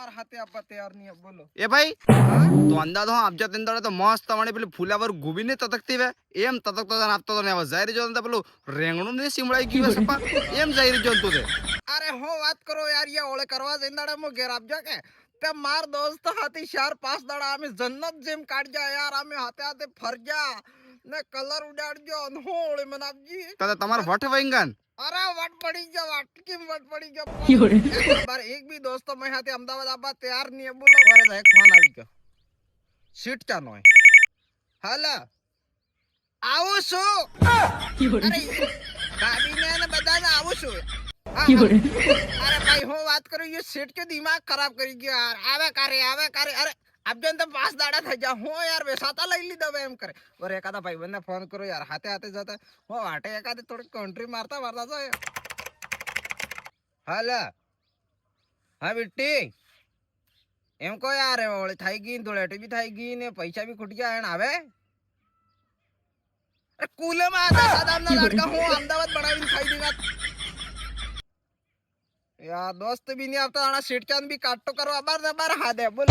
તમારા હાથે આપવા તૈયાર નહીં બોલો એ ભાઈ તો અંદાજ હો આપજો તેંદડે તો મસ્ત તમારી પેલી ફૂલાવર ગોબી ને તતકતી વે એમ તતકતો તને આપતો તો ને હવે જાહેર જો પેલું રેંગણું ને સિમડાઈ ગયું સપા એમ જાહેર જો તું તે અરે હો વાત કરો યાર યે ઓળે કરવા તેંદડે મો ઘેર આપજો કે તે માર દોસ્ત હાથી 4-5 દાડા અમે જન્નત જેમ કાઢજા યાર અમે હાથે હાથે ફરજા ને કલર ઉડાડજો ને હો ઓળે મનાવજી તો તમાર વટ વૈંગન અરે વટ પડી ગયો વટ પડી ગયો બાર એક બી દોસ્તો મેં હાથે અમદાવાદ આપવા તૈયાર નહીં બોલો અરે એક ફોન આવી ગયો સીટ ચાનો હે હાલો આવું છું અરે ભાભીને ને બધાને આવું છું અરે ભાઈ હું વાત કરું ये સીટ કે દિમાગ ખરાબ કરી ગયો યાર આવે કરે અરે આપજો ને 5 દાડા થઈ જા હું યાર વેસાતા લઈ લીધા એમ કરે અરે એકાદા ભાઈ બંને ફોન કરો યાર હાથે હાથે જતા હું વાટે એકાદે થોડી કન્ટ્રી મારતા જો હાલો હા બેટી એમ કો યાર ઓળે થઈ ગઈ ધોળેટી બી થઈ ગઈ ને પૈસા બી ખૂટી ગયા એને આવે અરે કુલે માં આતા સાદામના લડકા હું અમદાવાદ બનાવીને ખાઈ દીધા યાર દોસ્ત બી નહીં આવતા આના સીટ ચાંદ બી કાટતો કરવા બાર ને બાર હા દે બોલ